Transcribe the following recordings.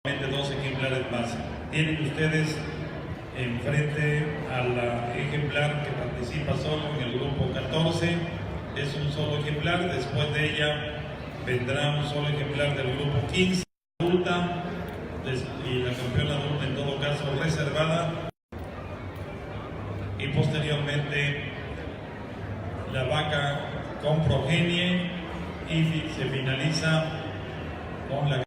Dos ejemplares más. Tienen ustedes enfrente al ejemplar que participa solo en el grupo 14, es un solo ejemplar. Después de ella vendrá un solo ejemplar del grupo 15 adulta, y la campeona adulta en todo caso reservada, y posteriormente la vaca con progenie, y se finaliza con la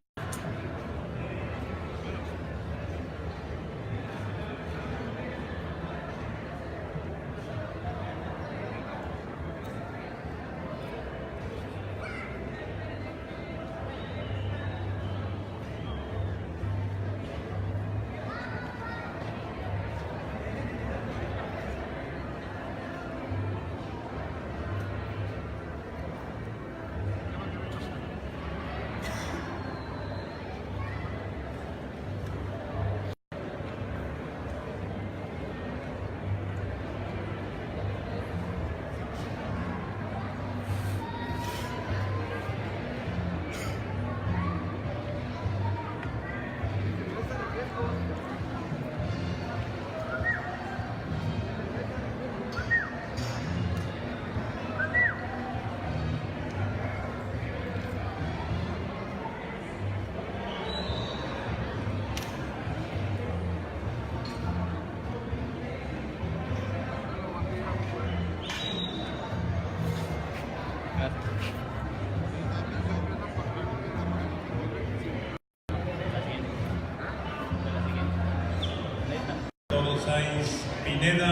Sainz Pineda,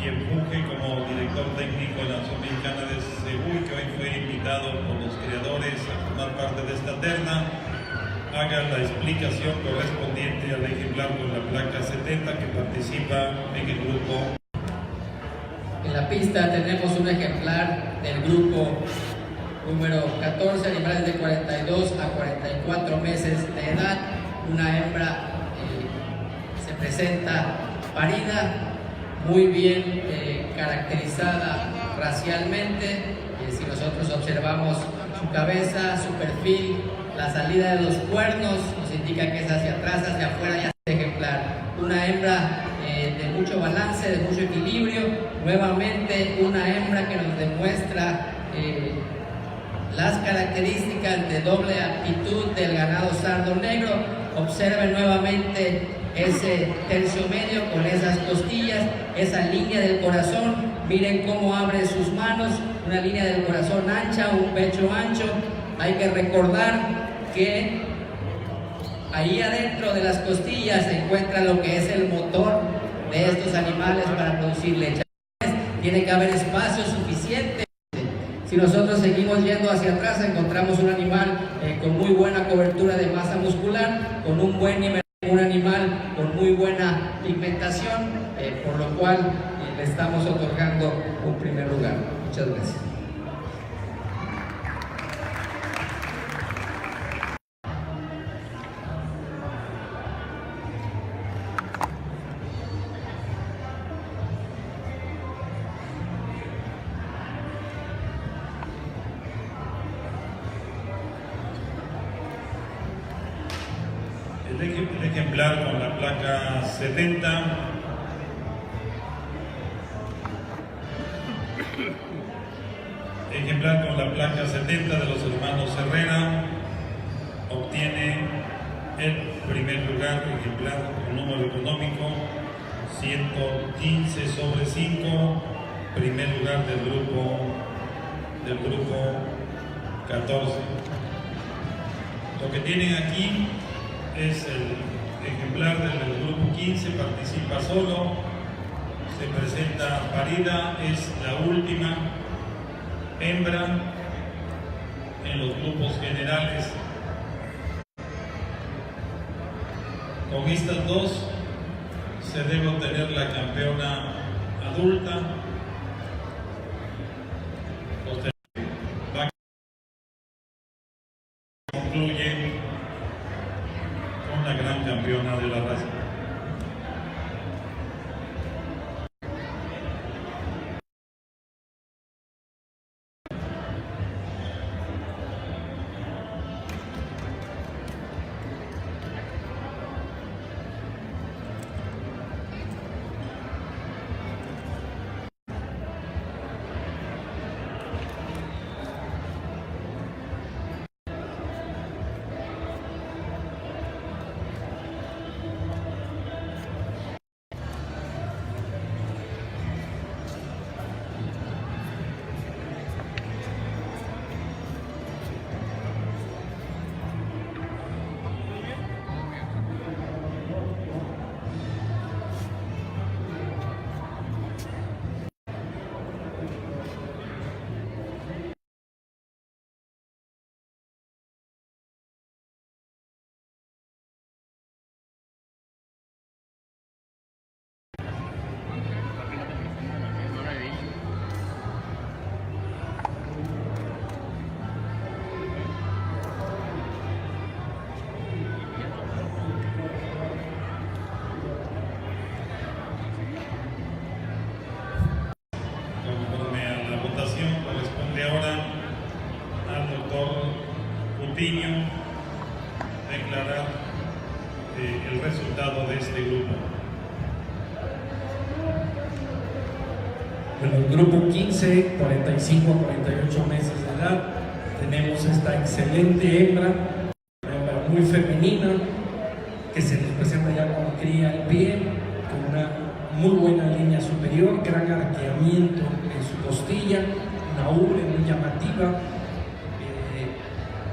quien funge como director técnico de la Asociación Mexicana de Seúl, que hoy fue invitado por los creadores a formar parte de esta terna, haga la explicación correspondiente al ejemplar con la placa 70 que participa en el grupo. En la pista tenemos un ejemplar del grupo número 14, animales de 42 a 44 meses de edad, una hembra se presenta parida, muy bien caracterizada racialmente. Si nosotros observamos su cabeza, su perfil, la salida de los cuernos, nos indica que es hacia atrás, hacia afuera y hacia el ejemplar. Una hembra de mucho balance, de mucho equilibrio, nuevamente una hembra que nos demuestra las características de doble aptitud del ganado sardo negro. Observen nuevamente ese tercio medio con esas costillas, esa línea del corazón. Miren cómo abre sus manos, una línea del corazón ancha, un pecho ancho. Hay que recordar que ahí adentro de las costillas se encuentra lo que es el motor de estos animales para producir leche. Tiene que haber espacio suficiente. Si nosotros seguimos yendo hacia atrás, encontramos un animal con muy buena cobertura de masa muscular, con un buen nivel, un animal con muy buena pigmentación, por lo cual le estamos otorgando un primer lugar. Muchas gracias. El ejemplar con la placa 70 ejemplar con la placa 70 de los hermanos Herrera obtiene el primer lugar, ejemplar con número económico 115/5, primer lugar del grupo 14. Lo que tienen aquí es el ejemplar del grupo 15, participa solo, se presenta parida, es la última hembra en los grupos generales. Con estas dos se debe obtener la campeona adulta. Concluye con la gran campeona de la raza. el resultado de este grupo. Bueno, el grupo 15, 45 a 48 meses de edad, tenemos esta excelente hembra, una hembra muy femenina, que se les presenta ya con cría al pie, con una muy buena línea superior, gran arqueamiento en su costilla, una ubre muy llamativa,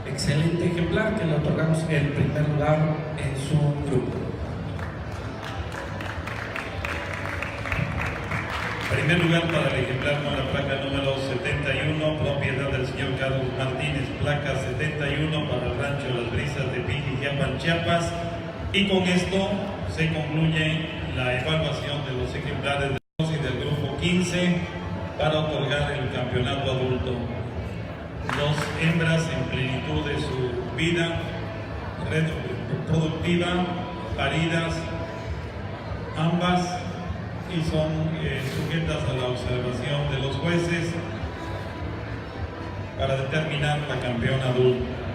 excelente ejemplar que le otorgamos el primer lugar en su grupo. Primer lugar para el ejemplar con la placa número 71, propiedad del señor Carlos Martínez, placa 71 para el rancho Las Brisas de Pijijiapan, Chiapas. Y con esto se concluye la evaluación de los ejemplares del grupo 15 para otorgar el campeonato adulto. Dos hembras en plenitud de su vida reproductiva, paridas, ambas, y son sujetas a la observación de los jueces para determinar la campeona adulta.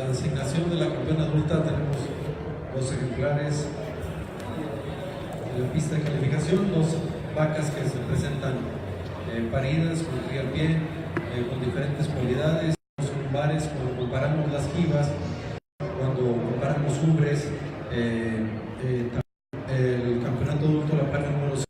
designación de la campeona adulta tenemos dos ejemplares en la pista de calificación, dos vacas que se presentan paridas con cría al pie, con diferentes cualidades, son bares. Cuando comparamos las jivas, cuando comparamos ubres, el campeonato adulto, la placa número 6.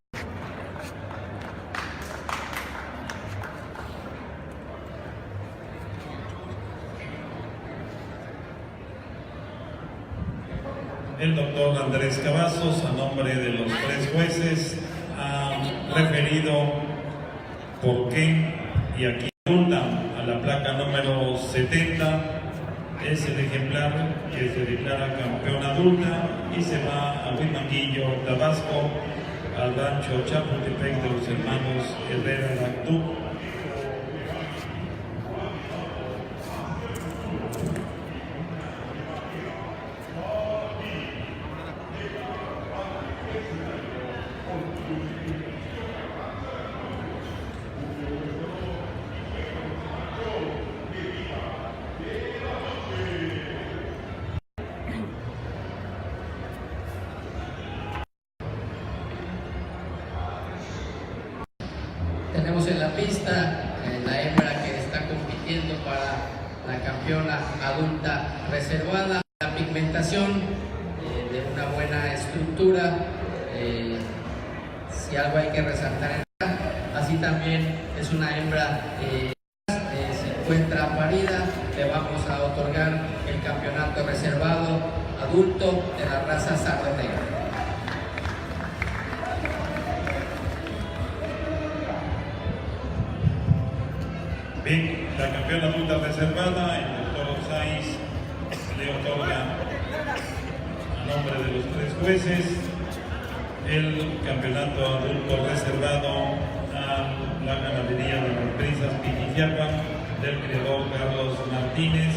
El doctor Andrés Cavazos, a nombre de los tres jueces, ha referido por qué y aquí apuntan a la placa número 70 es el ejemplar que se declara campeona adulta y se va a Huimanguillo, Tabasco, al rancho Chapultepec de los hermanos Herrera Lactú. Tenemos en la pista la hembra que está compitiendo para la campeona adulta reservada. La pigmentación de una buena estructura, si algo hay que resaltar en ella, así también es una hembra se encuentra parida, le vamos a otorgar el campeonato reservado adulto de la raza Sardo Negro. Bien, la campeona adulta reservada, el doctor Sáiz le otorga a nombre de los 3 jueces el campeonato adulto reservado a la ganadería de las Brisas Piquijiapa del criador Carlos Martínez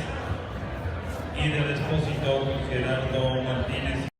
y del expositor Gerardo Martínez.